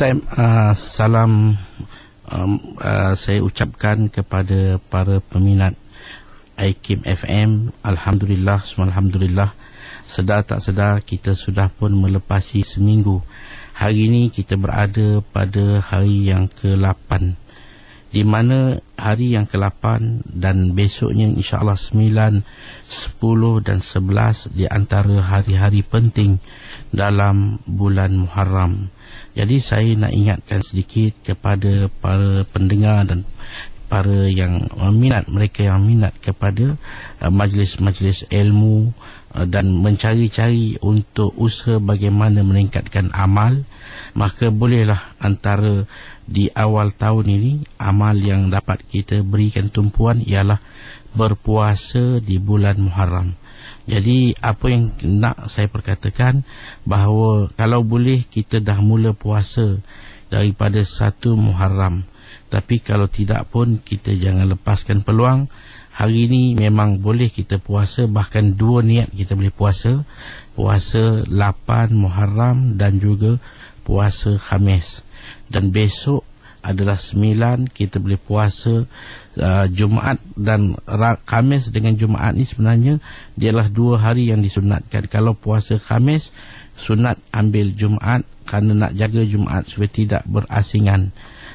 Ustaz, salam saya ucapkan kepada para peminat IKIM FM. Alhamdulillah, alhamdulillah. Sedar tak sedar kita sudah pun melepasi seminggu. Hari ini kita berada pada hari yang ke-8, di mana hari yang ke-8 dan besoknya insya-Allah 9, 10 dan 11 di antara hari-hari penting dalam bulan Muharram. Jadi saya nak ingatkan sedikit kepada para pendengar dan para yang minat, mereka yang minat kepada majlis-majlis ilmu dan mencari-cari untuk usaha bagaimana meningkatkan amal, maka bolehlah antara di awal tahun ini amal yang dapat kita berikan tumpuan ialah berpuasa di bulan Muharram. Jadi apa yang nak saya perkatakan, bahawa kalau boleh kita dah mula puasa daripada 1 Muharram, tapi kalau tidak pun kita jangan lepaskan peluang. Hari ini memang boleh kita puasa, bahkan 2 niat kita boleh puasa. Puasa 8 Muharram dan juga puasa Khamis. Dan besok adalah 9, kita boleh puasa Jumaat dan Khamis. Dengan Jumaat ni sebenarnya dialah 2 hari yang disunatkan. Kalau puasa Khamis, sunat ambil Jumaat kerana nak jaga Jumaat supaya tidak berasingan.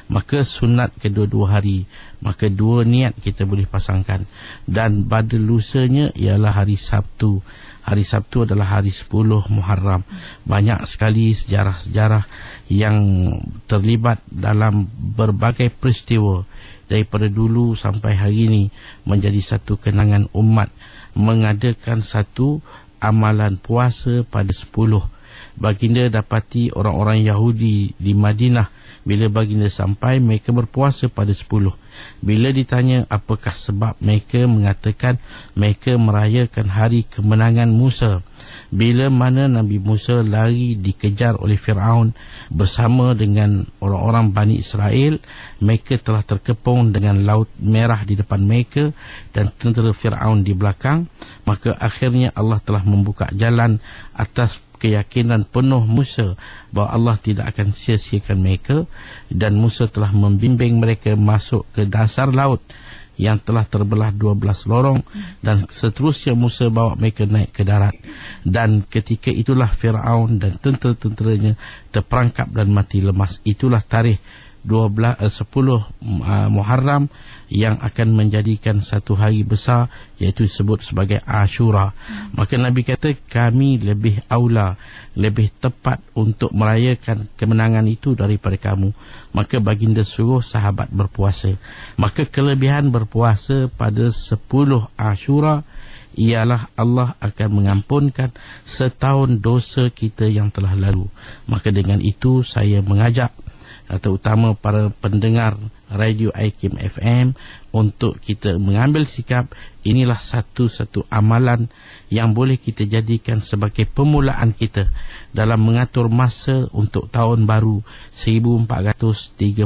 Maka sunat kedua-dua hari, maka 2 niat kita boleh pasangkan. Dan pada lusanya ialah hari Sabtu. Hari Sabtu adalah hari 10 Muharram. Banyak sekali sejarah-sejarah yang terlibat dalam berbagai peristiwa daripada dulu sampai hari ini, menjadi satu kenangan umat mengadakan satu amalan puasa pada 10. Baginda dapati orang-orang Yahudi di Madinah, bila baginda sampai, mereka berpuasa pada 10. Bila ditanya apakah sebab, mereka mengatakan mereka merayakan hari kemenangan Musa. Bila mana Nabi Musa lari dikejar oleh Fir'aun bersama dengan orang-orang Bani Israel, mereka telah terkepung dengan Laut Merah di depan mereka dan tentera Fir'aun di belakang. Maka akhirnya Allah telah membuka jalan atas keyakinan penuh Musa bahawa Allah tidak akan sia-siakan mereka, dan Musa telah membimbing mereka masuk ke dasar laut yang telah terbelah 12 lorong, dan seterusnya Musa bawa mereka naik ke darat. Dan ketika itulah Fir'aun dan tentera-tenteranya terperangkap dan mati lemas. Itulah tarikh 10 Muharram yang akan menjadikan satu hari besar, iaitu disebut sebagai Ashura. Maka Nabi kata, kami lebih aula, lebih tepat untuk merayakan kemenangan itu daripada kamu. Maka baginda suruh sahabat berpuasa. Maka kelebihan berpuasa pada 10 Ashura ialah Allah akan mengampunkan setahun dosa kita yang telah lalu. Maka dengan itu saya mengajak terutama para pendengar radio IKIM FM untuk kita mengambil sikap. Inilah satu-satu amalan yang boleh kita jadikan sebagai permulaan kita dalam mengatur masa untuk tahun baru 1434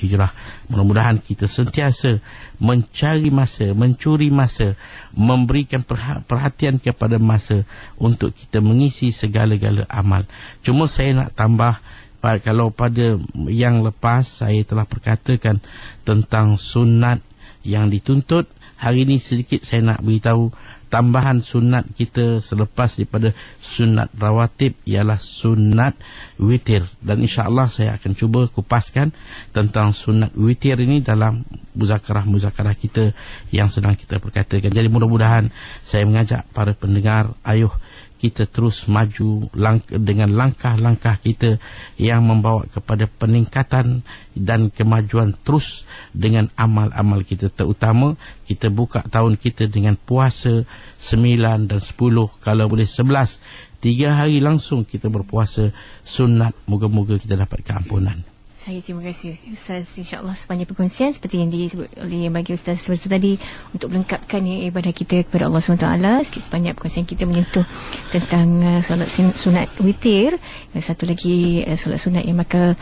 Hijrah. Mudah-mudahan kita sentiasa mencari masa, mencuri masa, memberikan perhatian kepada masa untuk kita mengisi segala-gala amal. Cuma saya nak tambah, kalau pada yang lepas saya telah perkatakan tentang sunat yang dituntut, hari ini sedikit saya nak beritahu tambahan sunat kita selepas daripada sunat rawatib ialah sunat witir. Dan insya-Allah saya akan cuba kupaskan tentang sunat witir ini dalam muzakarah-muzakarah kita yang sedang kita perkatakan. Jadi mudah-mudahan saya mengajak para pendengar, ayuh kita terus maju dengan langkah-langkah kita yang membawa kepada peningkatan dan kemajuan terus dengan amal-amal kita. Terutama kita buka tahun kita dengan puasa 9 dan 10, kalau boleh 11, 3 hari langsung kita berpuasa sunat. Moga-moga kita dapat keampunan. Saya terima kasih Ustaz, insya-Allah sepanjang perkongsian seperti yang disebut oleh bagi Ustaz seperti tadi, untuk melengkapkan ibadah kita kepada Allah SWT. Sikit sepanjang perkongsian kita menyentuh tentang solat sunat witir, dan satu lagi solat sunat yang maka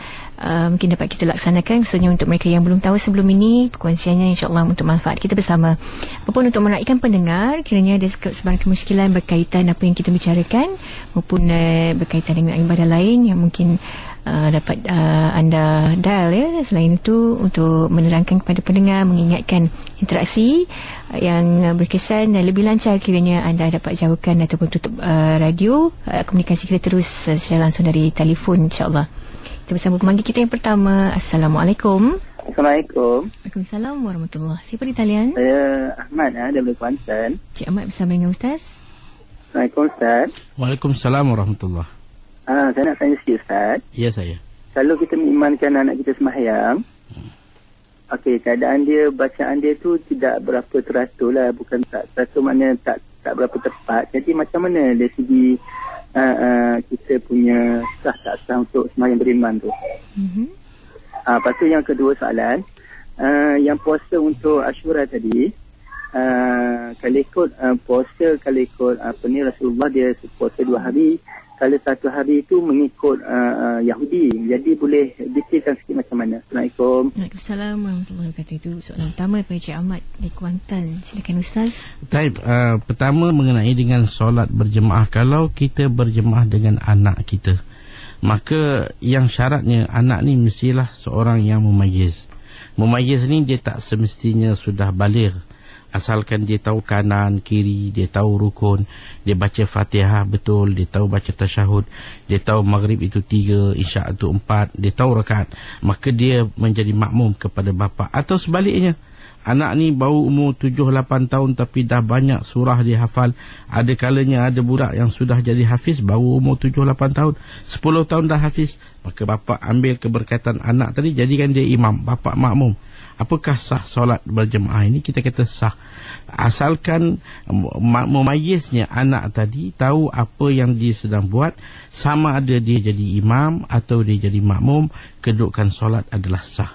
mungkin dapat kita laksanakan, khususnya untuk mereka yang belum tahu sebelum ini. Perkongsiannya insya-Allah untuk manfaat kita bersama. Apapun untuk menaikkan pendengar, kiranya ada sebarang kemusykilan berkaitan apa yang kita bicarakan maupun berkaitan dengan ibadah lain yang mungkin dapat anda dial ya. Selain itu untuk menerangkan kepada pendengar, mengingatkan interaksi yang berkesan dan lebih lancar kiranya anda dapat jauhkan ataupun tutup radio. Komunikasi kita terus secara langsung dari telefon, insyaAllah. Kita bersama pemanggil kita yang pertama. Assalamualaikum. Assalamualaikum. Waalaikumsalam warahmatullahi. Siapa di talian? Saya Ahmad daripada Kuantan. Cik Ahmad bersama dengan Ustaz. Assalamualaikum Ustaz. Waalaikumsalam warahmatullahi. Saya nak tanya sikit Ustaz. Ya, saya. Kalau kita mengimankan anak kita sembahyang, okey, keadaan dia, bacaan dia tu tidak berapa teratur lah. Bukan tak teratur, maknanya tak berapa tepat. Jadi macam mana dari segi kita punya sah tak sah untuk sembahyang beriman tu? Lepas tu yang kedua soalan, yang puasa untuk Ashura tadi, kalau ikut puasa, kalau ikut Rasulullah dia puasa 2 hari, kalau 1 hari itu mengikut Yahudi. Jadi boleh detailkan sikit macam mana? Assalamualaikum. Waalaikumsalam warahmatullahi wabarakatuh. Itu soalan pertama daripada Cik Ahmad dari Kuantan. Silakan Ustaz. Taib, pertama mengenai dengan solat berjemaah. Kalau kita berjemaah dengan anak kita, maka yang syaratnya anak ni mestilah seorang yang mumayyiz. Mumayyiz ni dia tak semestinya sudah baligh. Asalkan dia tahu kanan, kiri, dia tahu rukun, dia baca Fatihah betul, dia tahu baca tasyahud, dia tahu maghrib itu 3, isyak itu 4, dia tahu rakaat, maka dia menjadi makmum kepada bapa. Atau sebaliknya, anak ni baru umur 7-8 tahun tapi dah banyak surah dia hafal. Ada kalanya ada budak yang sudah jadi hafiz baru umur 7-8 tahun, 10 tahun dah hafiz. Maka bapa ambil keberkatan anak tadi, jadikan dia imam, bapa makmum. Apakah sah solat berjemaah ini? Kita kata sah, asalkan memayiznya anak tadi tahu apa yang dia sedang buat, sama ada dia jadi imam atau dia jadi makmum, kedudukan solat adalah sah.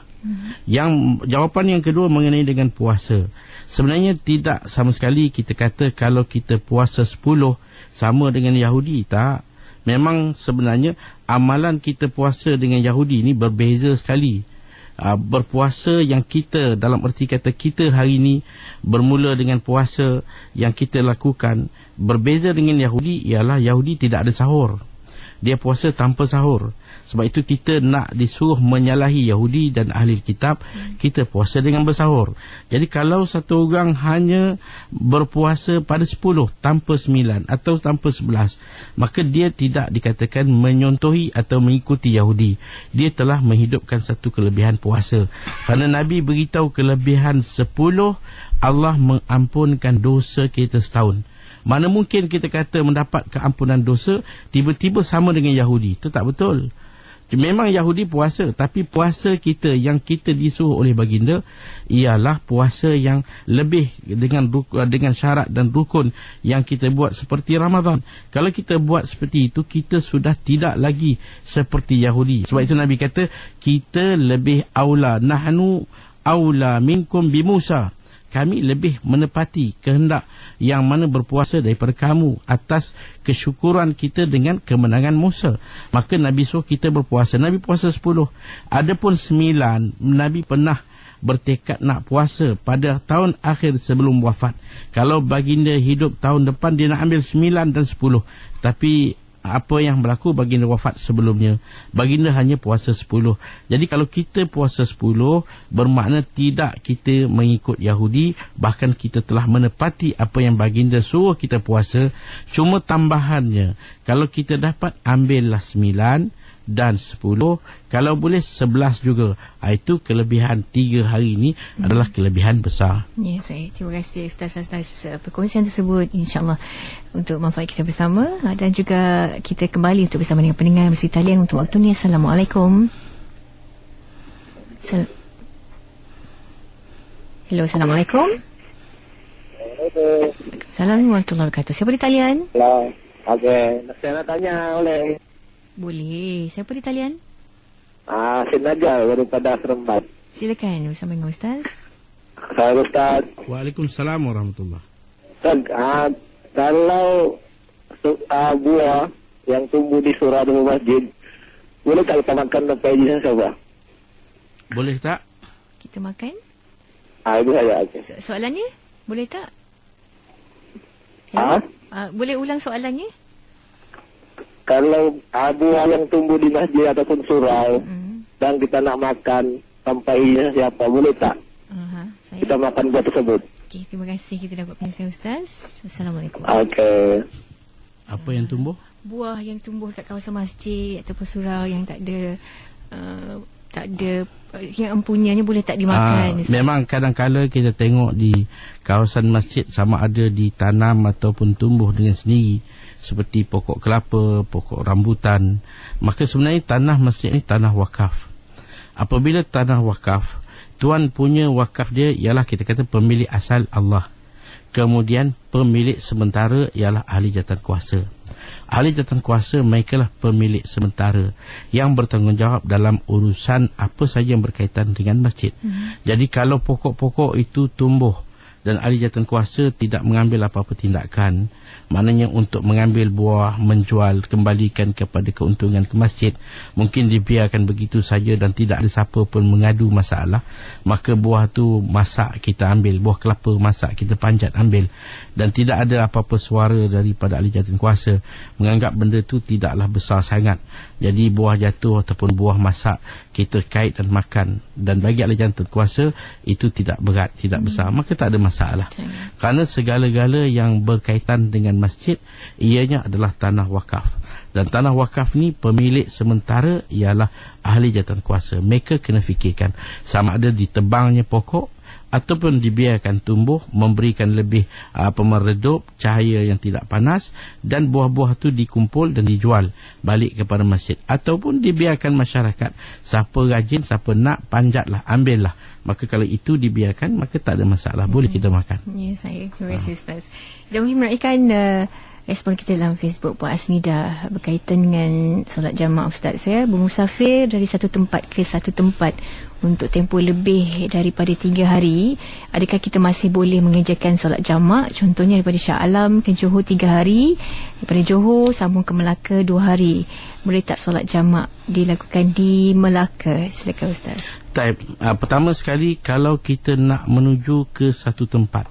Yang jawapan yang kedua mengenai dengan puasa, sebenarnya tidak sama sekali kita kata kalau kita puasa 10 sama dengan Yahudi. Tak. Memang sebenarnya amalan kita puasa dengan Yahudi ini berbeza sekali. Berpuasa yang kita, dalam erti kata kita hari ini bermula dengan puasa yang kita lakukan, berbeza dengan Yahudi ialah Yahudi tidak ada sahur. Dia puasa tanpa sahur. Sebab itu kita nak disuruh menyalahi Yahudi dan ahli kitab, kita puasa dengan bersahur. Jadi kalau satu orang hanya berpuasa pada 10 tanpa 9 atau tanpa 11, maka dia tidak dikatakan menyontohi atau mengikuti Yahudi. Dia telah menghidupkan satu kelebihan puasa. Kerana Nabi beritahu kelebihan 10, Allah mengampunkan dosa kita setahun. Mana mungkin kita kata mendapat keampunan dosa tiba-tiba sama dengan Yahudi? Itu tak betul. Memang Yahudi puasa, tapi puasa kita yang kita disuruh oleh baginda ialah puasa yang lebih dengan syarat dan rukun yang kita buat seperti Ramadan. Kalau kita buat seperti itu, kita sudah tidak lagi seperti Yahudi. Sebab itu Nabi kata, kita lebih aula, nahnu aula minkum bi Musa. Kami lebih menepati kehendak yang mana berpuasa daripada kamu atas kesyukuran kita dengan kemenangan Musa. Maka Nabi suruh kita berpuasa. Nabi puasa 10. Adapun 9, Nabi pernah bertekad nak puasa pada tahun akhir sebelum wafat. Kalau baginda hidup tahun depan, dia nak ambil 9 dan 10. Tapi apa yang berlaku, baginda wafat sebelumnya, baginda hanya puasa 10. Jadi kalau kita puasa 10, bermakna tidak kita mengikut Yahudi, bahkan kita telah menepati apa yang baginda suruh kita puasa. Cuma tambahannya, kalau kita dapat, ambillah 9 dan 10, kalau boleh 11 juga. Itu kelebihan 3 hari ini adalah kelebihan besar. Ya, saya terima kasih Ustaz atas perkongsian tersebut, insyaAllah untuk manfaat kita bersama. Dan juga kita kembali untuk bersama dengan pendengar bersama talian untuk waktu ni. Assalamualaikum. Hello, Assalamualaikum. Assalamualaikum warahmatullahi wabarakatuh. Siapa di talian? Hello. Okey, saya nak tanya oleh. Boleh. Siapa di talian? Saya Najal daripada Seremban. Silakan bersama dengan Ustaz. Saya Ustaz. Waalaikumsalam warahmatullahi. Ustaz, kalau buah yang tumbuh di surau di masjid, boleh tak kita makan tanpa izin siapa? Boleh tak? Kita makan? Itu saja. Okay. Soalannya? Boleh tak? Ha? Boleh ulang soalannya? kalau buah yang tumbuh di masjid ataupun surau dan kita nak makan sampai siapa, boleh tak kita makan buah tersebut? Okey, terima kasih kita dapat penjelasan Ustaz. Assalamualaikum. Okey. Apa yang tumbuh? Buah yang tumbuh kat kawasan masjid ataupun surau yang tak ada yang empunyanya boleh tak dimakan? Memang kadang-kala kita tengok di kawasan masjid sama ada ditanam ataupun tumbuh dengan sendiri, seperti pokok kelapa, pokok rambutan. Maka sebenarnya tanah masjid ni tanah wakaf. Apabila tanah wakaf, tuan punya wakaf dia ialah kita kata pemilik asal Allah. Kemudian pemilik sementara ialah ahli jawatan kuasa. Ahli jawatan kuasa mereka lah pemilik sementara yang bertanggungjawab dalam urusan apa sahaja yang berkaitan dengan masjid. Jadi kalau pokok-pokok itu tumbuh dan ahli jawatan kuasa tidak mengambil apa-apa tindakan, maknanya untuk mengambil buah, menjual, kembalikan kepada keuntungan ke masjid, mungkin dibiarkan begitu saja dan tidak ada siapa pun mengadu masalah, maka buah tu masak kita ambil, buah kelapa masak kita panjat ambil, dan tidak ada apa-apa suara daripada ahli jawatan kuasa menganggap benda tu tidaklah besar sangat. Jadi buah jatuh ataupun buah masak kita kait dan makan, dan bagi ahli jawatan kuasa itu tidak berat, tidak besar, maka tak ada masalah. Kerana segala-gala yang berkaitan dengan masjid ianya adalah tanah wakaf, dan tanah wakaf ni pemilik sementara ialah ahli jawatan kuasa. Mereka kena fikirkan sama ada ditebangnya pokok ataupun dibiarkan tumbuh, memberikan lebih meredup cahaya yang tidak panas, dan buah-buah tu dikumpul dan dijual balik kepada masjid, ataupun dibiarkan masyarakat, siapa rajin, siapa nak, panjatlah, ambillah. Maka kalau itu dibiarkan, maka tak ada masalah, boleh kita makan. Ya, saya terima kasih Ustaz. Dan mungkin menaikkan respon kita dalam Facebook Puan Asnida berkaitan dengan solat jamaah Ustaz. Saya bermusafir dari satu tempat ke satu tempat untuk tempoh lebih daripada 3 hari. Adakah kita masih boleh mengerjakan solat jamaah? Contohnya daripada Shah Alam ke Johor 3 hari, daripada Johor sambung ke Melaka 2 hari. Boleh tak solat jamaah dilakukan di Melaka? Silakan Ustaz. Pertama sekali, kalau kita nak menuju ke satu tempat,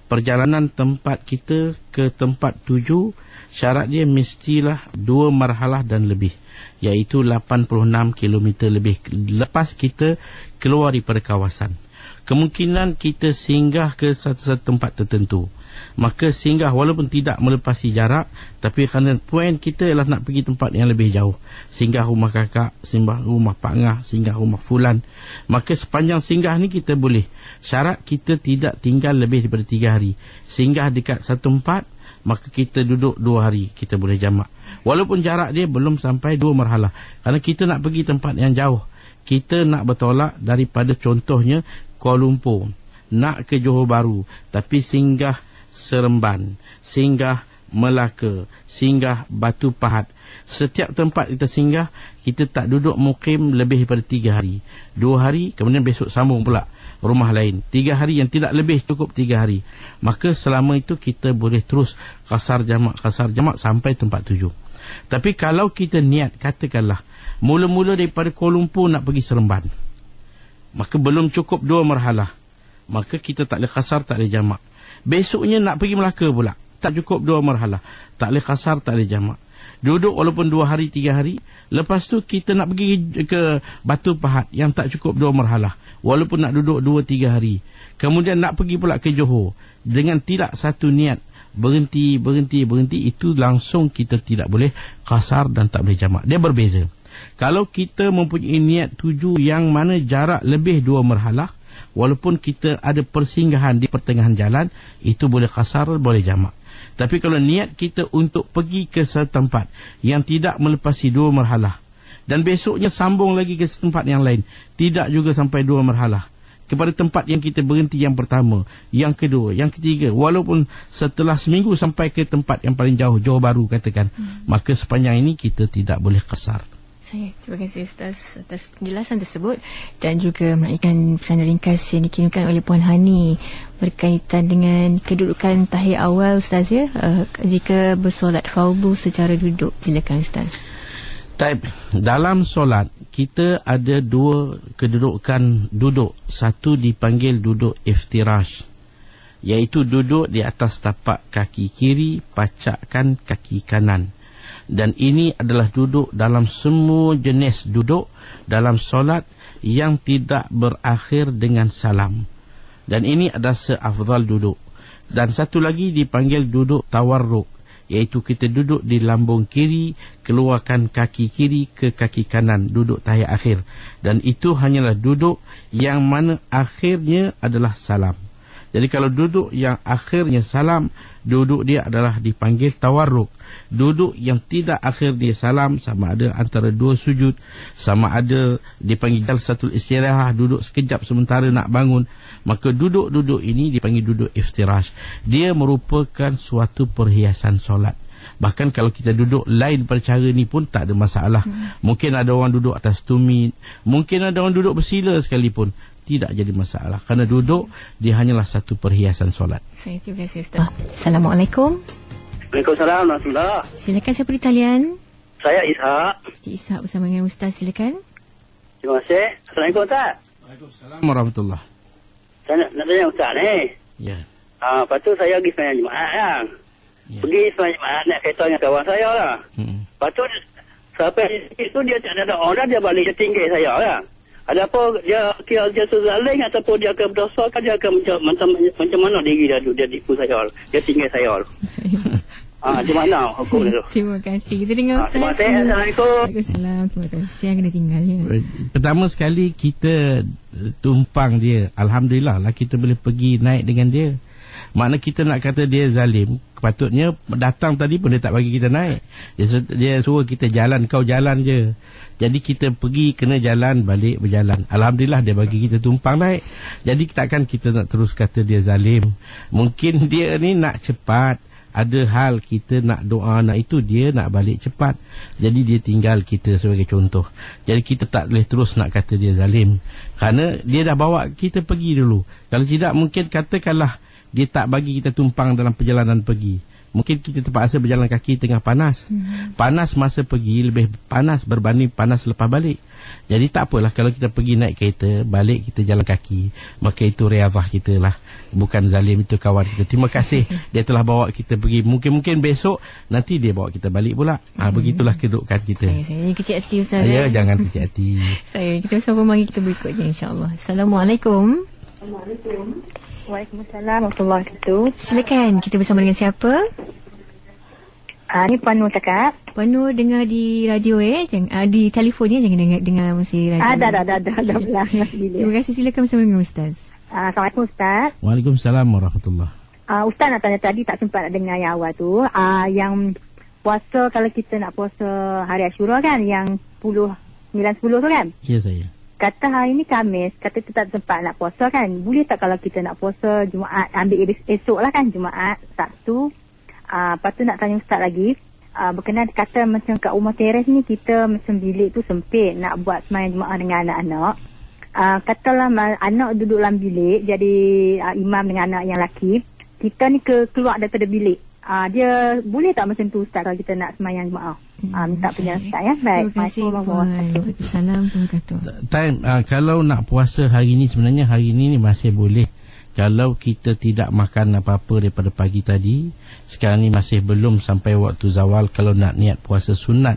perjalanan tempat kita ke tempat tuju, syarat dia mestilah 2 marhalah dan lebih, iaitu 86 km lebih lepas kita keluar daripada kawasan. Kemungkinan kita singgah ke satu-satu tempat tertentu, maka singgah walaupun tidak melepasi jarak, tapi kerana poin kita ialah nak pergi tempat yang lebih jauh, singgah rumah kakak, singgah rumah Pak Ngah, singgah rumah Fulan, maka sepanjang singgah ni kita boleh. Syarat kita tidak tinggal lebih daripada 3 hari. Singgah dekat satu tempat, maka kita duduk 2 hari, kita boleh jamak, walaupun jarak dia belum sampai 2 marhalah. Kerana kita nak pergi tempat yang jauh, kita nak bertolak daripada contohnya Kuala Lumpur, nak ke Johor Bahru, tapi singgah Seremban, singgah Melaka, singgah Batu Pahat. Setiap tempat kita singgah, kita tak duduk mukim lebih daripada 3 hari. 2 hari, kemudian besok sambung pula rumah lain. 3 hari yang tidak lebih, cukup 3 hari. Maka selama itu kita boleh terus kasar jamak sampai tempat tuju. Tapi kalau kita niat, katakanlah mula-mula daripada Kuala Lumpur nak pergi Seremban, maka belum cukup 2 marhalah, maka kita tak boleh kasar, tak boleh jamak. Besoknya nak pergi Melaka pula, tak cukup 2 marhalah, tak boleh kasar, tak boleh jamak. Duduk walaupun 2 hari, 3 hari. Lepas tu kita nak pergi ke Batu Pahat yang tak cukup 2 marhalah, walaupun nak duduk 2-3 hari. Kemudian nak pergi pula ke Johor dengan tidak satu niat, berhenti, itu langsung kita tidak boleh kasar dan tak boleh jamak. Dia berbeza. Kalau kita mempunyai niat tuju yang mana jarak lebih 2 marhalah, walaupun kita ada persinggahan di pertengahan jalan, itu boleh kasar, boleh jamak. Tapi kalau niat kita untuk pergi ke satu tempat yang tidak melepasi 2 marhalah, dan besoknya sambung lagi ke tempat yang lain, tidak juga sampai 2 marhalah, kepada tempat yang kita berhenti yang pertama, yang kedua, yang ketiga, walaupun setelah seminggu sampai ke tempat yang paling jauh, Johor Bahru katakan, maka sepanjang ini kita tidak boleh kasar. Terima kasih Ustaz atas penjelasan tersebut, dan juga menaikkan pesan ringkas yang dikirimkan oleh Puan Hani berkaitan dengan kedudukan tahiyat awal Ustaz, ya, jika bersolat fardu secara duduk. Silakan Ustaz. Dalam solat kita ada 2 kedudukan duduk. Satu dipanggil duduk iftirash, iaitu duduk di atas tapak kaki kiri, pacakkan kaki kanan. Dan ini adalah duduk dalam semua jenis duduk dalam solat yang tidak berakhir dengan salam. Dan ini adalah seafdal duduk. Dan satu lagi dipanggil duduk tawarruk, iaitu kita duduk di lambung kiri, keluarkan kaki kiri ke kaki kanan, duduk tahiyat akhir. Dan itu hanyalah duduk yang mana akhirnya adalah salam. Jadi kalau duduk yang akhirnya salam, duduk dia adalah dipanggil tawarruk. Duduk yang tidak akhir dia salam, sama ada antara dua sujud, sama ada dipanggil jalsatul istirahah, duduk sekejap sementara nak bangun, maka duduk-duduk ini dipanggil duduk iftirash. Dia merupakan suatu perhiasan solat. Bahkan kalau kita duduk lain pada cara ni pun tak ada masalah. Mungkin ada orang duduk atas tumit, mungkin ada orang duduk bersila sekalipun, tidak jadi masalah. Kerana duduk dia hanyalah satu perhiasan solat. Terima kasih Ustaz. Assalamualaikum. Waalaikumsalam warahmatullahi. Silakan siapa di talian? Saya Ishak. Cik Ishak bersama dengan Ustaz, silakan. Terima kasih. Assalamualaikum Ustaz. Waalaikumsalam warahmatullahi. Saya nak tanya Ustaz ni. Ya. Lepas tu saya pergi sembahyang Jumaat kan. Ya. Pergi sembahyang Jumaat naik kereta dengan kawan saya lah. Lepas tu sampai itu dia tak ada orang, dia balik, dia tinggal saya kan. Ada apa dia kira dia tu zalim ataupun dia akan berdosa, kan dia akan macam mana diri dia tipu saya, dia tinggal saya. Di mana hukum itu? Terima kasih. Kita dengar Ustaz. Terima kasih. Assalamualaikum. Waalaikumsalam. Terima kasih. Yang kena tinggal ya. Pertama sekali kita tumpang dia, alhamdulillah lah kita boleh pergi naik dengan dia. Makna kita nak kata dia zalim, patutnya datang tadi pun dia tak bagi kita naik. Dia suruh kita jalan, kau jalan je. Jadi kita pergi kena jalan, balik berjalan. Alhamdulillah dia bagi kita tumpang naik. Jadi takkan kita nak terus kata dia zalim. Mungkin dia ni nak cepat, ada hal kita nak doa, nak itu, dia nak balik cepat. Jadi dia tinggal kita sebagai contoh. Jadi kita tak boleh terus nak kata dia zalim, kerana dia dah bawa kita pergi dulu. Kalau tidak, mungkin katakanlah dia tak bagi kita tumpang dalam perjalanan pergi, mungkin kita terpaksa berjalan kaki tengah panas. Panas masa pergi lebih panas berbanding panas lepas balik. Jadi tak apalah kalau kita pergi naik kereta, balik kita jalan kaki, maka itu riyadhah kita lah, bukan zalim, itu kawan kita. Terima kasih dia telah bawa kita pergi. Mungkin besok nanti dia bawa kita balik pula. Begitulah kedudukan kita. Saya kecil hati Ustaz. Ya, jangan kecil hati. Kita bersama mari kita berikutnya insya-Allah. Assalamualaikum. Waalaikumsalam warahmatullahi wabarakatuh. Silakan, kita bersama dengan siapa? Ni Panu cakap. Panu dengar di radio jangan di telefon jangan dengar mesti radio. Dah belah. Terima kasih, silakan bersama dengan Ustaz. Assalamualaikum Ustaz. Waalaikumsalam warahmatullahi. Ustaz nak tanya tadi, tak sempat nak dengar yang awal tu. Yang puasa, kalau kita nak puasa hari Ashura kan, yang 9-10 tu kan? Ya saya. Kata hari ni Khamis, kata kita tak sempat nak puasa kan. Boleh tak kalau kita nak puasa Jumaat, ambil esok lah kan, Jumaat, Sabtu. Lepas tu nak tanya Ustaz lagi, berkenaan kata macam kat rumah teres ni, kita macam bilik tu sempit, nak buat sembahyang Jumaat dengan anak-anak. Katalah anak duduk dalam bilik, jadi imam dengan anak yang lelaki, kita ni keluar daripada bilik. Dia boleh tak macam tu Ustaz kalau kita nak sembahyang Jumaat? Minta penjelasan Ustaz ya. Baik. Terima kasih. Waalaikumsalam. Kalau nak puasa hari ni, sebenarnya hari ni masih boleh. Kalau kita tidak makan apa-apa daripada pagi tadi, sekarang ni masih belum sampai waktu zawal. Kalau nak niat puasa sunat,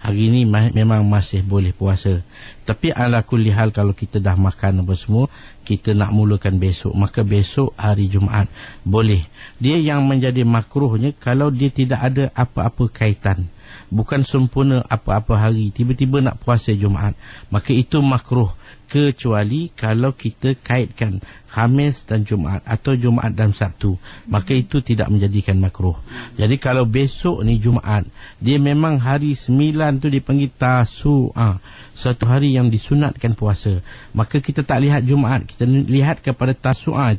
hari ni memang masih boleh puasa. Tapi ala kulli hal, kalau kita dah makan apa semua, kita nak mulakan besok, maka besok hari Jumaat boleh. Dia yang menjadi makruhnya kalau dia tidak ada apa-apa kaitan, bukan sempurna apa-apa hari, tiba-tiba nak puasa Jumaat, maka itu makruh. Kecuali kalau kita kaitkan Khamis dan Jumaat atau Jumaat dan Sabtu, maka itu tidak menjadikan makruh. Jadi kalau besok ni Jumaat, dia memang hari 9 tu dipanggil Tasu'a, satu hari yang disunatkan puasa, maka kita tak lihat Jumaat, kita lihat kepada Tasu'a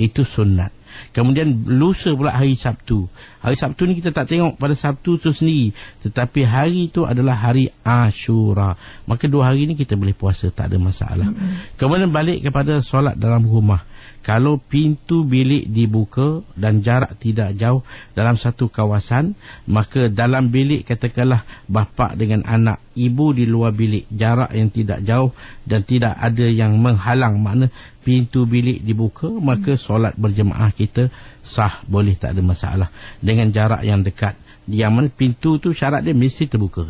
itu sunat. Kemudian lusa pula hari Sabtu. Hari Sabtu ni kita tak tengok pada Sabtu tu sendiri, tetapi hari itu adalah hari Ashura. Maka 2 hari ni kita boleh puasa, tak ada masalah. Kemudian balik kepada solat dalam rumah. Kalau pintu bilik dibuka dan jarak tidak jauh dalam satu kawasan, maka dalam bilik katakanlah bapa dengan anak, ibu di luar bilik, jarak yang tidak jauh dan tidak ada yang menghalang, makna pintu bilik dibuka, maka solat berjemaah kita sah, boleh, tak ada masalah. Dengan jarak yang dekat, yang mana pintu tu syarat dia mesti terbuka.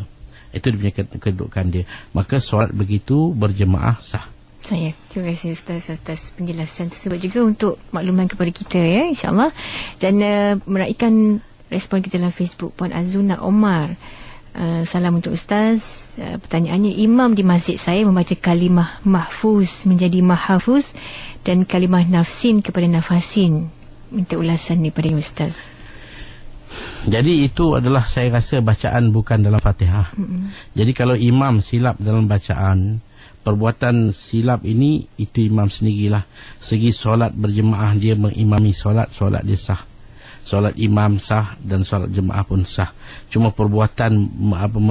Itu dia punya kedudukan dia. Maka solat begitu berjemaah sah. Saya terima kasih Ustaz atas penjelasan tersebut, juga untuk makluman kepada kita ya, insyaAllah. Dan meraihkan respon kita dalam Facebook, Puan Azuna Omar. Salam untuk Ustaz. Pertanyaannya, imam di masjid saya membaca kalimah mahfuz menjadi mahafuz dan kalimah nafsin kepada nafasin. Minta ulasan daripada Ustaz. Jadi itu adalah, saya rasa, bacaan bukan dalam Fatihah. Jadi kalau imam silap dalam bacaan, perbuatan silap ini, itu imam sendirilah. Segi solat berjemaah, dia mengimami solat dia sah. Solat imam sah dan solat jemaah pun sah. Cuma perbuatan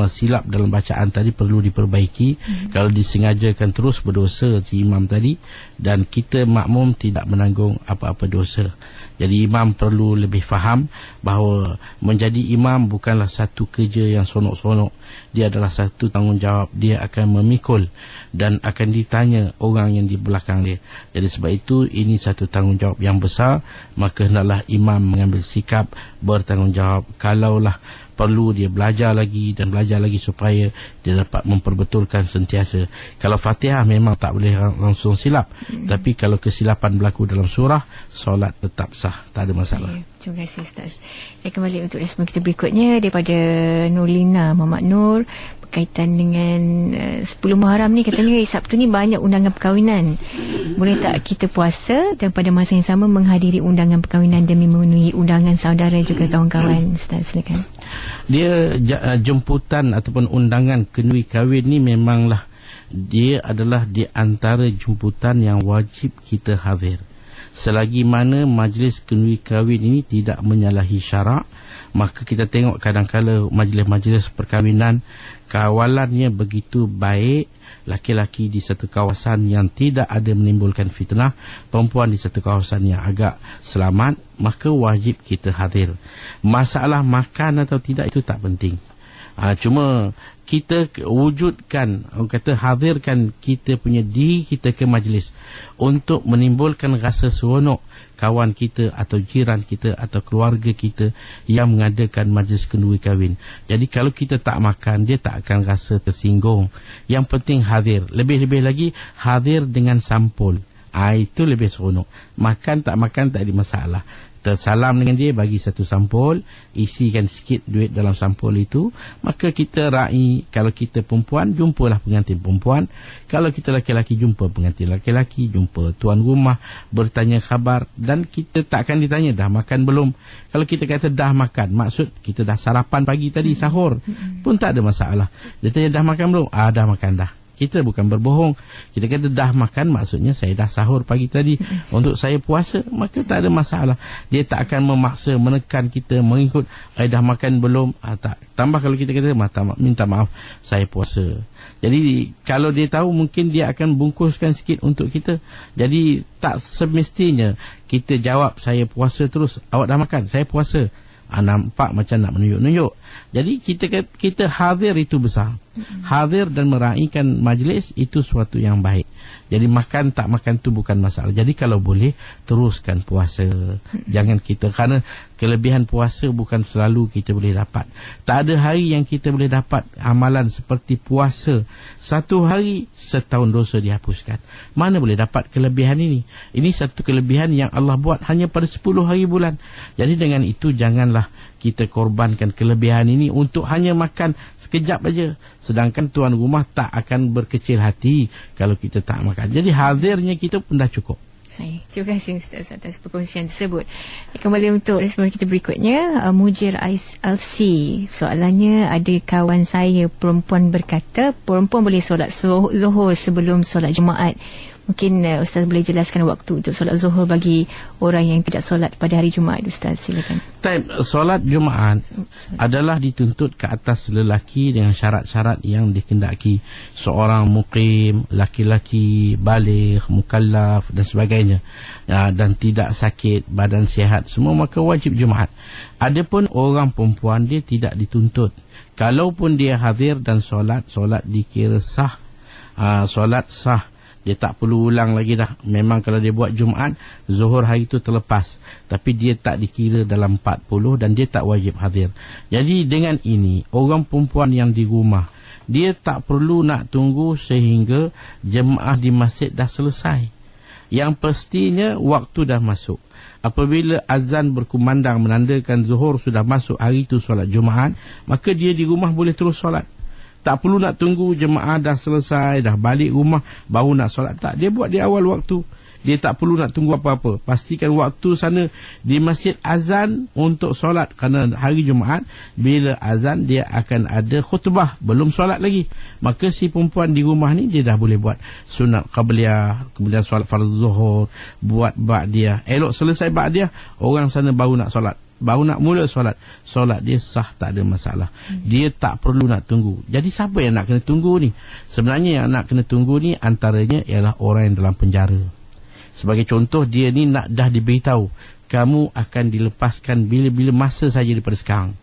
silap dalam bacaan tadi perlu diperbaiki. Kalau disengajakan terus berdosa si imam tadi, dan kita makmum tidak menanggung apa-apa dosa. Jadi imam perlu lebih faham bahawa menjadi imam bukanlah satu kerja yang sonok-sonok. Dia adalah satu tanggungjawab. Dia akan memikul dan akan ditanya orang yang di belakang dia. Jadi sebab itu ini satu tanggungjawab yang besar. Maka hendaklah imam mengambil sikap bertanggungjawab. Kalaulah perlu, dia belajar lagi dan belajar lagi supaya dia dapat memperbetulkan sentiasa. Kalau Fatihah memang tak boleh langsung silap, tapi kalau kesilapan berlaku dalam surah, solat tetap sah, tak ada masalah. Terima kasih Ustaz. Saya kembali untuk respon kita berikutnya daripada Nurlina Muhammad Nur, berkaitan dengan 10 Muharram ni. Katanya Sabtu ni banyak undangan perkahwinan. Boleh tak kita puasa dan pada masa yang sama menghadiri undangan perkahwinan demi memenuhi undangan saudara juga kawan-kawan? Ustaz, silakan. Dia jemputan ataupun undangan kenduri kahwin ni memanglah dia adalah di antara jemputan yang wajib kita hadir. Selagi mana majlis kenduri kahwin ini tidak menyalahi syarak, maka kita tengok kadang-kala majlis-majlis perkahwinan kawalannya begitu baik, laki-laki di satu kawasan yang tidak ada menimbulkan fitnah, perempuan di satu kawasan yang agak selamat, maka wajib kita hadir. Masalah makan atau tidak itu tak penting. Cuma kita wujudkan, orang kata hadirkan kita punya diri kita ke majlis untuk menimbulkan rasa seronok kawan kita atau jiran kita atau keluarga kita yang mengadakan majlis kenduri kahwin. Jadi kalau kita tak makan, dia tak akan rasa tersinggung. Yang penting hadir. Lebih-lebih lagi hadir dengan sampul. Itu lebih seronok. Makan tak makan tak ada masalah. Tersalam dengan dia, bagi satu sampul, isikan sikit duit dalam sampul itu, maka kita raih. Kalau kita perempuan, jumpalah pengantin perempuan. Kalau kita laki-laki, jumpa pengantin laki-laki, jumpa tuan rumah, bertanya khabar. Dan kita tak akan ditanya dah makan belum. Kalau kita kata dah makan, maksud kita dah sarapan pagi tadi, sahur pun tak ada masalah. Dia tanya dah makan belum? Dah makan dah. Kita bukan berbohong. Kita kata dah makan, maksudnya saya dah sahur pagi tadi. Untuk saya puasa, maka tak ada masalah. Dia tak akan memaksa, menekan kita mengikut, dah makan belum? Tak. Tambah kalau kita kata, minta maaf, saya puasa. Jadi kalau dia tahu, mungkin dia akan bungkuskan sikit untuk kita. Jadi tak semestinya kita jawab saya puasa terus. Awak dah makan? Saya puasa. Nampak macam nak menunjuk-nunjuk. Jadi kita hadir itu besar. Hadir dan meraihkan majlis itu suatu yang baik. Jadi makan tak makan tu bukan masalah. Jadi kalau boleh teruskan puasa. Jangan kita, kerana kelebihan puasa bukan selalu kita boleh dapat. Tak ada hari yang kita boleh dapat amalan seperti puasa. Satu hari setahun dosa dihapuskan. Mana boleh dapat kelebihan ini? Ini satu kelebihan yang Allah buat hanya pada 10 hari bulan. Jadi dengan itu janganlah kita korbankan kelebihan ini untuk hanya makan sekejap aja. Sedangkan tuan rumah tak akan berkecil hati kalau kita tak makan. Jadi hadirnya kita pun dah cukup. Terima kasih Ustaz atas perkongsian tersebut. Kembali untuk respon kita berikutnya, Mujir ILC. Soalannya, ada kawan saya perempuan berkata perempuan boleh solat zuhur sebelum solat Jumaat. Mungkin Ustaz boleh jelaskan waktu untuk solat zuhur bagi orang yang tidak solat pada hari Jumaat. Ustaz, silakan. Solat Jumaat adalah dituntut ke atas lelaki dengan syarat-syarat yang dikendaki. Seorang muqim, laki-laki, baligh, mukallaf dan sebagainya, dan tidak sakit, badan sihat, semua, maka wajib Jumaat. Adapun orang perempuan, dia tidak dituntut. Kalaupun dia hadir dan solat dikira sah. Solat sah. Dia tak perlu ulang lagi dah. Memang kalau dia buat Jumaat, Zuhur hari itu terlepas. Tapi dia tak dikira dalam 40 dan dia tak wajib hadir. Jadi dengan ini, orang perempuan yang di rumah, dia tak perlu nak tunggu sehingga jemaah di masjid dah selesai. Yang pastinya waktu dah masuk. Apabila azan berkumandang menandakan Zuhur sudah masuk hari itu solat Jumaat, maka dia di rumah boleh terus solat. Tak perlu nak tunggu jemaah dah selesai, dah balik rumah, baru nak solat. Tak, dia buat di awal waktu. Dia tak perlu nak tunggu apa-apa. Pastikan waktu sana di masjid azan untuk solat. Kerana hari Jumaat, bila azan, dia akan ada khutbah. Belum solat lagi. Maka si perempuan di rumah ni, dia dah boleh buat sunat qabliyah, kemudian solat fardu zuhur, buat ba'diyah. Elok selesai ba'diyah, orang sana baru nak solat. Baru nak mula solat. Solat dia sah, tak ada masalah. Dia tak perlu nak tunggu. Jadi siapa yang nak kena tunggu ni? Sebenarnya yang nak kena tunggu ni antaranya ialah orang yang dalam penjara. Sebagai contoh, dia ni nak dah diberitahu kamu akan dilepaskan bila-bila masa saja daripada sekarang.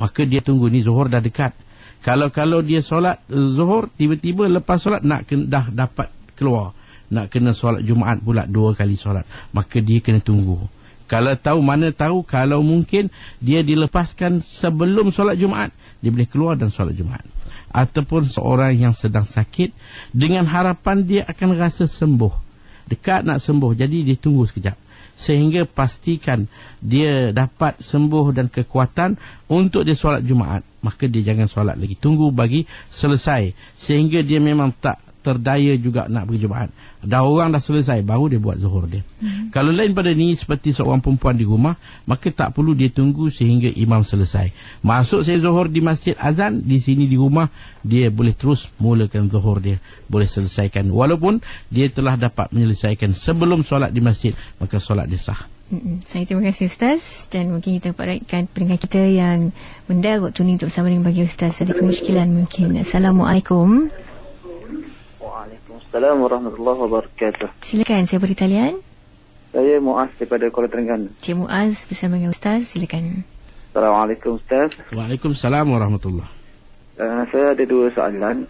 Maka dia tunggu ni, Zuhur dah dekat. Kalau dia solat Zuhur, tiba-tiba lepas solat dah dapat keluar. Nak kena solat Jumaat pula 2 kali solat. Maka dia kena tunggu. Kalau tahu, mana tahu, kalau mungkin dia dilepaskan sebelum solat Jumaat, dia boleh keluar dan solat Jumaat. Ataupun seorang yang sedang sakit, dengan harapan dia akan rasa sembuh, dekat nak sembuh, jadi dia tunggu sekejap sehingga pastikan dia dapat sembuh dan kekuatan untuk dia solat Jumaat. Maka dia jangan solat lagi, tunggu bagi selesai sehingga dia memang tak terdaya juga nak pergi Jumaat. Dah orang dah selesai, baru dia buat Zuhur dia. Kalau lain pada ni, seperti seorang perempuan di rumah, maka tak perlu dia tunggu sehingga imam selesai. Masuk saya Zuhur di masjid azan, di sini di rumah, dia boleh terus mulakan Zuhur dia. Boleh selesaikan. Walaupun dia telah dapat menyelesaikan sebelum solat di masjid, maka solat dia sah. Saya terima kasih Ustaz. Dan mungkin kita perhatikan pendengar kita yang mendal waktu ni untuk bersama dengan bagi Ustaz. Ada kemusykilan mungkin. Assalamualaikum. Assalamualaikum warahmatullahi wabarakatuh. Silakan, saya beri talian. Saya Muaz daripada Kuala Terengganu. Cik Muaz bersama dengan Ustaz, silakan. Assalamualaikum Ustaz. Waalaikumsalam warahmatullahi. Saya ada 2 soalan.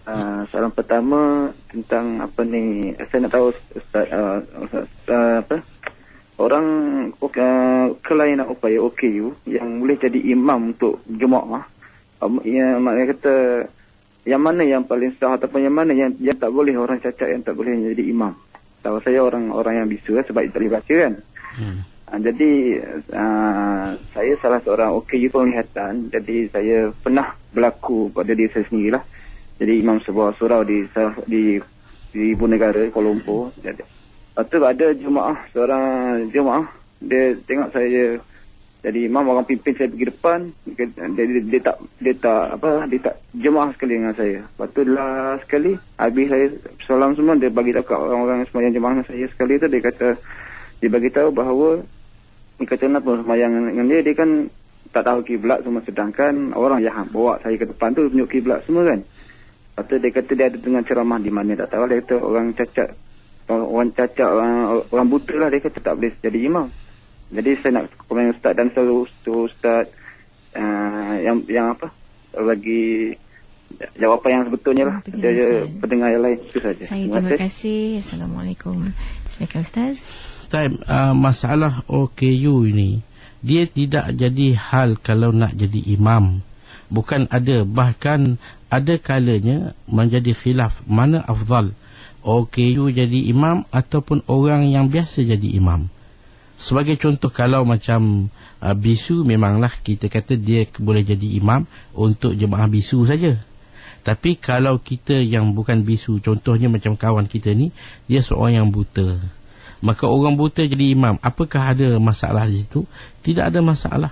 Soalan pertama tentang saya nak tahu Ustaz, orang kelainan upaya OKU yang boleh jadi imam untuk jemaah. Maknanya kata yang mana yang paling sah ataupun yang mana yang tak boleh, orang cacat yang tak boleh jadi imam. Tahu saya orang yang bisu sebab tak boleh baca kan. Jadi saya salah seorang OKU penglihatan. Jadi saya pernah berlaku pada diri saya sendirilah. Jadi imam sebuah surau di Ibu Negara Kuala Lumpur. Jadi lepas tu ada seorang jemaah, dia tengok saya jadi imam, orang pimpin saya pergi depan. Dia tak jemaah sekali dengan saya. Lepas tu last sekali habis saya salam semua, dia bagi tahu kat orang-orang sembahyang jemaah dengan saya sekali tu, dia bagi tahu bahawa dia kata kenapa sembahyang dengan dia kan tak tahu kiblat semua, sedangkan orang yang bawa saya ke depan tu tunjuk kiblat semua kan. Lepas tu dia kata dia ada dengan ceramah di mana tak tahu. Dia kata orang cacat, orang buta lah, dia kata tak boleh jadi imam. Jadi saya nak komen Ustaz dan selalu Ustaz yang bagi jawapan yang sebetulnya lah. Dia pendengar yang lain, itu saja. Saya terima kasih. Assalamualaikum. Silakan Ustaz. Ustaz, masalah OKU ini, dia tidak jadi hal kalau nak jadi imam. Bukan ada, bahkan ada kalanya menjadi khilaf mana afdal, OKU jadi imam ataupun orang yang biasa jadi imam. Sebagai contoh, kalau macam bisu, memanglah kita kata dia boleh jadi imam untuk jemaah bisu saja. Tapi kalau kita yang bukan bisu, contohnya macam kawan kita ni, dia seorang yang buta, maka orang buta jadi imam, apakah ada masalah di situ? Tidak ada masalah.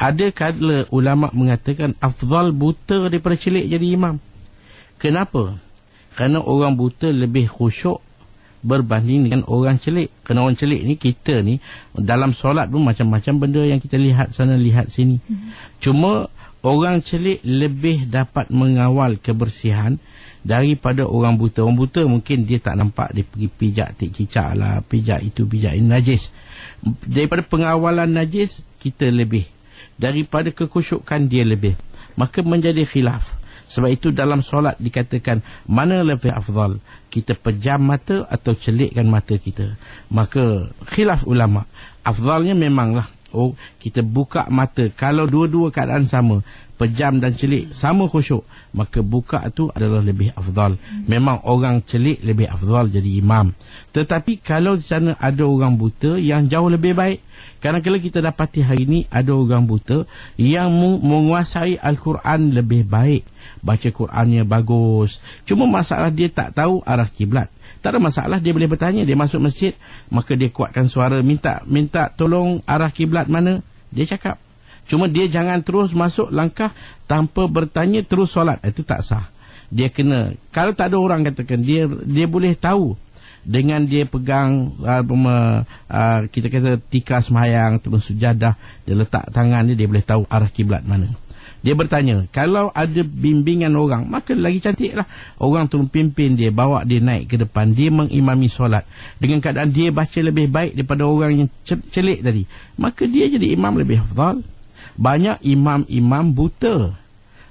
Ada kala ulama mengatakan afdal buta daripada celik jadi imam. Kenapa? Kerana orang buta lebih khusyuk berbanding dengan orang celik. Kerana orang celik ni, kita ni dalam solat pun macam-macam benda yang kita lihat sana lihat sini. Cuma orang celik lebih dapat mengawal kebersihan daripada orang buta. Orang buta mungkin dia tak nampak, dia pergi pijak tik cicak lah, pijak itu pijak ini, najis. Daripada pengawalan najis kita lebih, daripada kekhusyukan dia lebih. Maka menjadi khilaf. Sebab itu dalam solat dikatakan mana lebih afdal, kita pejam mata atau celikkan mata kita. Maka khilaf ulama, afdalnya memanglah kita buka mata. Kalau dua-dua keadaan sama, pejam dan celik sama khusyuk, maka buka tu adalah lebih afdal. Memang orang celik lebih afdal jadi imam. Tetapi kalau di sana ada orang buta, yang jauh lebih baik. Kadang-kadang kita dapati hari ini ada orang buta yang menguasai Al-Quran lebih baik, baca Qurannya bagus, cuma masalah dia tak tahu arah kiblat. Tak ada masalah, dia boleh bertanya. Dia masuk masjid, maka dia kuatkan suara, minta tolong arah kiblat mana, dia cakap. Cuma dia jangan terus masuk langkah tanpa bertanya terus solat. Itu tak sah. Dia kena, kalau tak ada orang katakan, dia boleh tahu dengan dia pegang kita kata tikar sembahyang ataupun sujadah, dia letak tangan dia boleh tahu arah kiblat mana. Dia bertanya. Kalau ada bimbingan orang, maka lagi cantiklah. Orang turun pimpin dia, bawa dia naik ke depan, dia mengimami solat dengan keadaan dia baca lebih baik daripada orang yang celik tadi, maka dia jadi imam lebih hafal. Banyak imam-imam buta,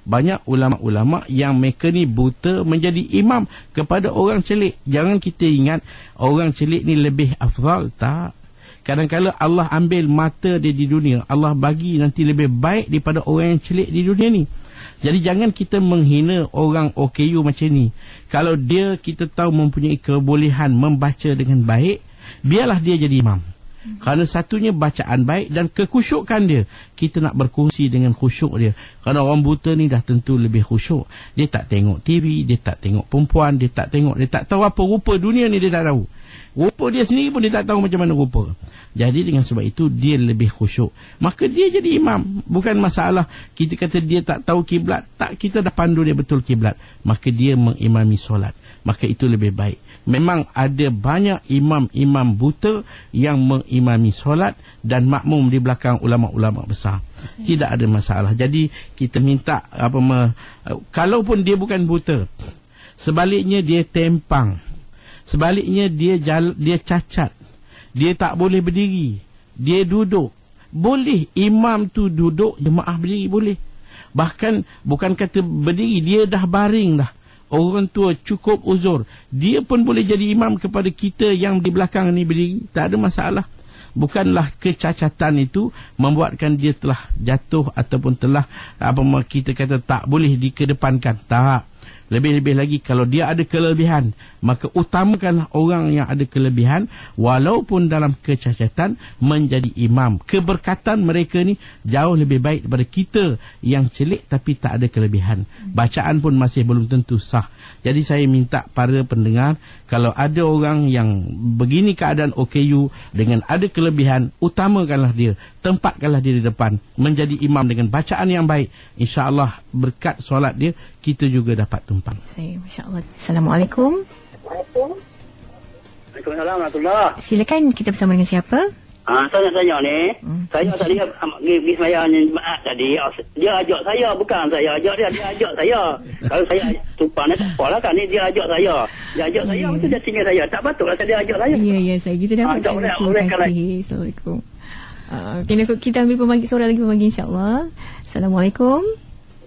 banyak ulama-ulama yang mereka ni buta menjadi imam kepada orang celik. Jangan kita ingat orang celik ni lebih afdal. Tak. Kadang-kadang Allah ambil mata dia di dunia, Allah bagi nanti lebih baik daripada orang yang celik di dunia ni. Jadi jangan kita menghina orang OKU macam ni. Kalau dia kita tahu mempunyai kebolehan membaca dengan baik, biarlah dia jadi imam. Kerana satunya bacaan baik dan kekhusyukan dia. Kita nak berkongsi dengan khusyuk dia. Kerana orang buta ni dah tentu lebih khusyuk. Dia tak tengok TV, dia tak tengok perempuan, dia tak tahu apa rupa dunia ni, dia tak tahu. Rupa dia sendiri pun dia tak tahu macam mana rupa. Jadi dengan sebab itu dia lebih khusyuk, maka dia jadi imam. Bukan masalah kita kata dia tak tahu kiblat. Tak, kita dah pandu dia betul kiblat, maka dia mengimami solat. Maka itu lebih baik. Memang ada banyak imam-imam buta yang mengimami solat dan makmum di belakang ulama-ulama besar. Tidak ada masalah. Jadi kita minta kalaupun dia bukan buta, sebaliknya dia tempang, sebaliknya dia cacat, dia tak boleh berdiri, dia duduk, boleh imam tu duduk, jemaah berdiri boleh. Bahkan bukan kata berdiri, dia dah baring dah, orang tua cukup uzur, dia pun boleh jadi imam kepada kita yang di belakang ni berdiri. Tak ada masalah. Bukanlah kecacatan itu membuatkan dia telah jatuh ataupun telah kita kata tak boleh dikedepankan. Tak. Lebih-lebih lagi kalau dia ada kelebihan, maka utamakanlah orang yang ada kelebihan walaupun dalam kecacatan menjadi imam. Keberkatan mereka ni jauh lebih baik daripada kita yang celik tapi tak ada kelebihan. Bacaan pun masih belum tentu sah. Jadi saya minta para pendengar, kalau ada orang yang begini keadaan OKU dengan ada kelebihan, utamakanlah dia, tempatkanlah dia di depan menjadi imam dengan bacaan yang baik. InsyaAllah berkat solat dia, kita juga dapat tumpang. Masya-Allah. Assalamualaikum. Waalaikumsalam warahmatullahi. Silakan, kita bersama dengan siapa? Saya nak tanya ni. Saya tadi pergi sembahyang jemaat tadi. Dia ajak saya, bukan saya ajak dia. Dia ajak saya. Kalau saya tumpang tak apalah kan. Dia ajak saya. Dia ajak saya, betul dia tinggal saya. Tak patutlah dia ajak saya. Ya, saya kita dapat. Terima kasih. Assalamualaikum. Kita ambil seorang lagi pemanggil insya-Allah. Assalamualaikum.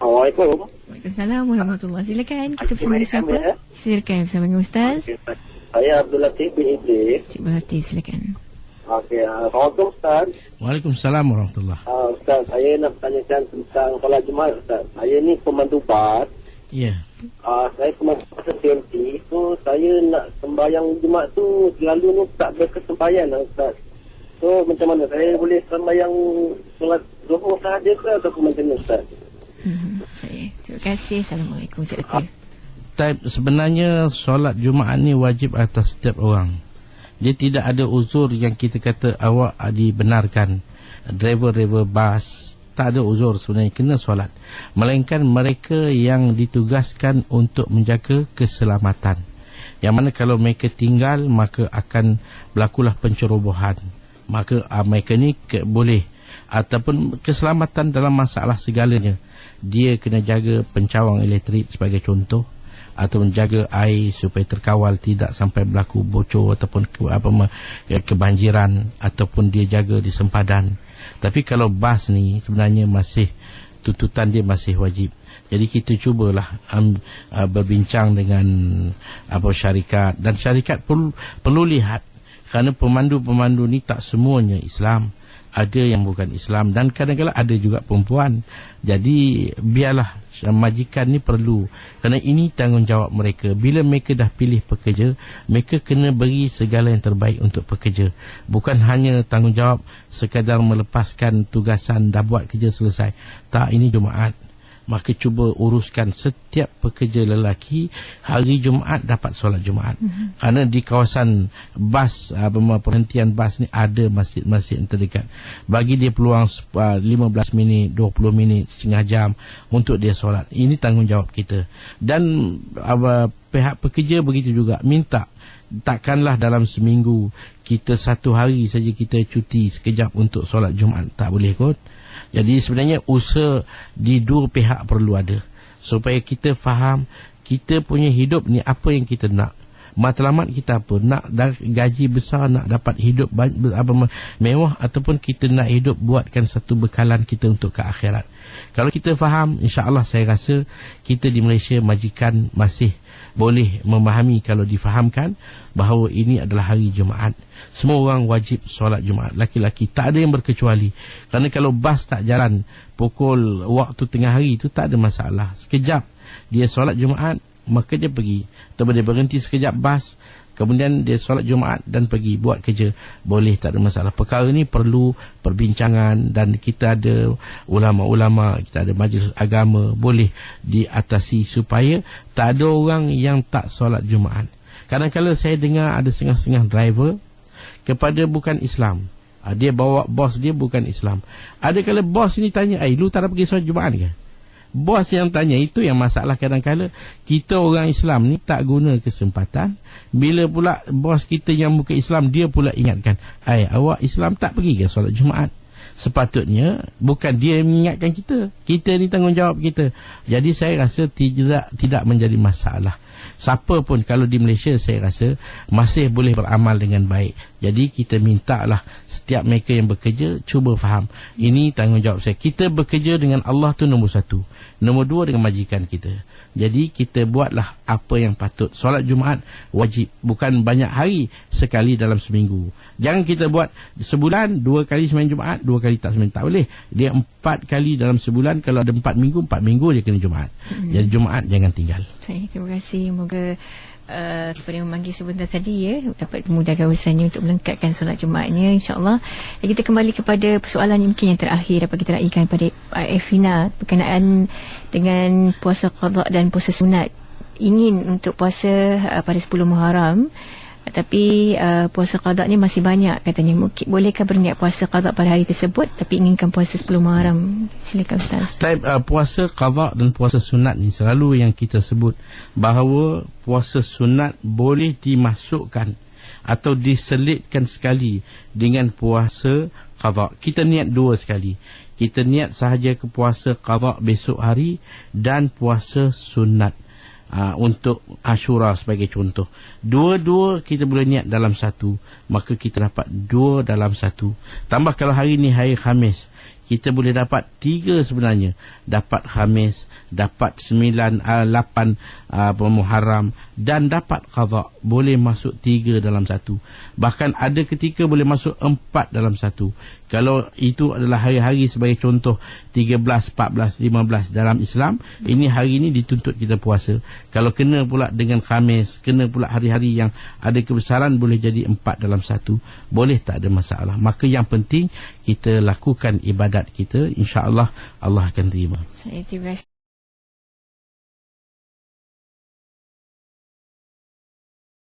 Waalaikumsalam warahmatullahi. Silakan, kita bersama dengan siapa? Silakan bersama dengan Ustaz. Saya Abdul Latif bin Idris. Cik Abdul Latif, silakan. Okey, assalamualaikum Ustaz. Waalaikumsalam warahmatullahi. Ustaz, saya nak bertanyakan tentang solat Jumaat Ustaz. Saya ni pemandu bas. Ya. Saya pemandu bas TNT. So saya nak sembahyang Jumaat tu selalu ni tak berkesempayan Ustaz. So macam mana saya boleh sembahyang solat Zuhur sahaja ke ataupun macam mana Ustaz? Terima kasih. Assalamualaikum Cik Latif. Sebenarnya solat Jumaat ni wajib atas setiap orang. Dia tidak ada uzur yang kita kata awak dibenarkan. Driver bas tak ada uzur sebenarnya kena solat. Melainkan mereka yang ditugaskan untuk menjaga keselamatan. Yang mana kalau mereka tinggal maka akan berlakulah pencerobohan. Maka mereka ni boleh, ataupun keselamatan dalam masalah segalanya. Dia kena jaga pencawang elektrik sebagai contoh, atau menjaga air supaya terkawal tidak sampai berlaku bocor ataupun kebanjiran, ataupun dia jaga di sempadan. Tapi kalau bas ni sebenarnya masih tuntutan dia masih wajib. Jadi kita cubalah berbincang dengan syarikat, dan syarikat perlu lihat, kerana pemandu-pemandu ni tak semuanya Islam, ada yang bukan Islam, dan kadang-kadang ada juga perempuan. Jadi biarlah majikan ni perlu, kerana ini tanggungjawab mereka. Bila mereka dah pilih pekerja, mereka kena beri segala yang terbaik untuk pekerja. Bukan hanya tanggungjawab sekadar melepaskan tugasan, dah buat kerja selesai. Tak, ini Jumaat. Maka cuba uruskan setiap pekerja lelaki hari Jumaat dapat solat Jumaat. Kerana di kawasan bas, perhentian bas ni ada masjid-masjid yang terdekat. Bagi dia peluang 15 minit, 20 minit, setengah jam untuk dia solat. Ini tanggungjawab kita. Dan pihak pekerja begitu juga, minta takkanlah dalam seminggu kita satu hari saja kita cuti sekejap untuk solat Jumaat. Tak boleh kot. Jadi sebenarnya usaha di dua pihak perlu ada, supaya kita faham kita punya hidup ni apa yang kita nak. Matlamat kita apa? Nak gaji besar, nak dapat hidup mewah, ataupun kita nak hidup buatkan satu bekalan kita untuk ke akhirat. Kalau kita faham, insya-Allah saya rasa kita di Malaysia majikan masih boleh memahami kalau difahamkan bahawa ini adalah hari Jumaat. Semua orang wajib solat Jumaat, laki-laki, tak ada yang berkecuali. Kerana kalau bas tak jalan pukul waktu tengah hari itu tak ada masalah. Sekejap dia solat Jumaat, maka dia pergi. Atau dia berhenti sekejap bas, kemudian dia solat Jumaat dan pergi buat kerja, boleh, tak ada masalah. Perkara ni perlu perbincangan, dan kita ada ulama-ulama, kita ada majlis agama, boleh diatasi supaya tak ada orang yang tak solat Jumaat. Kadang-kadang saya dengar ada setengah-setengah driver kepada bukan Islam, dia bawa bos dia bukan Islam. Ada kala bos ni tanya, lu tak ada pergi solat Jumaat ke? Bos yang tanya, itu yang masalah. Kadang-kadang kita orang Islam ni tak guna kesempatan. Bila pula bos kita yang bukan Islam, dia pula ingatkan, awak Islam tak pergi ke solat Jumaat? Sepatutnya bukan dia yang mengingatkan kita. Kita ni tanggungjawab kita. Jadi saya rasa tidak menjadi masalah. Siapa pun kalau di Malaysia saya rasa masih boleh beramal dengan baik. Jadi kita mintalah setiap mereka yang bekerja cuba faham, ini tanggungjawab saya. Kita bekerja dengan Allah tu nombor satu, nombor dua dengan majikan kita. Jadi kita buatlah apa yang patut. Solat Jumaat wajib, bukan banyak hari, sekali dalam seminggu. Jangan kita buat sebulan 2 kali sembahyang Jumaat, 2 kali tak sembahyang. Tak boleh. Dia 4 kali dalam sebulan. Kalau ada 4 minggu dia kena Jumaat. Jadi Jumaat jangan tinggal. Terima kasih. Moga kepada yang memanggil sebentar tadi dapat memudahkan urusannya untuk melengkapkan solat Jumaatnya, insya-Allah. Kita kembali kepada persoalan mungkin yang terakhir dapat kita raikan pada Efina berkenaan dengan puasa qada dan puasa sunat. Ingin untuk puasa pada 10 Muharram, tapi puasa qada ni masih banyak katanya. Mungkin bolehkah berniat puasa qada pada hari tersebut tapi inginkan puasa 10 Muharram? Silakan Ustaz. Puasa qada dan puasa sunat ni selalu yang kita sebut bahawa puasa sunat boleh dimasukkan atau diselitkan sekali dengan puasa qada. Kita niat dua sekali. Kita niat sahaja ke puasa qada besok hari dan puasa sunat. Untuk Ashura sebagai contoh, dua-dua kita boleh niat dalam satu, maka kita dapat 2 dalam 1. Tambah kalau hari ni hari Khamis, kita boleh dapat 3 sebenarnya. Dapat Khamis, dapat 9, 8 Muharram, dan dapat qada. Boleh masuk 3 dalam 1. Bahkan ada ketika boleh masuk 4 dalam 1. Kalau itu adalah hari-hari sebagai contoh 13, 14, 15 dalam Islam, ini hari ini dituntut kita puasa. Kalau kena pula dengan Khamis, kena pula hari-hari yang ada kebesaran, boleh jadi 4 dalam 1. Boleh, tak ada masalah. Maka yang penting kita lakukan ibadat kita, insya-Allah Allah akan terima. Saya terima kasih.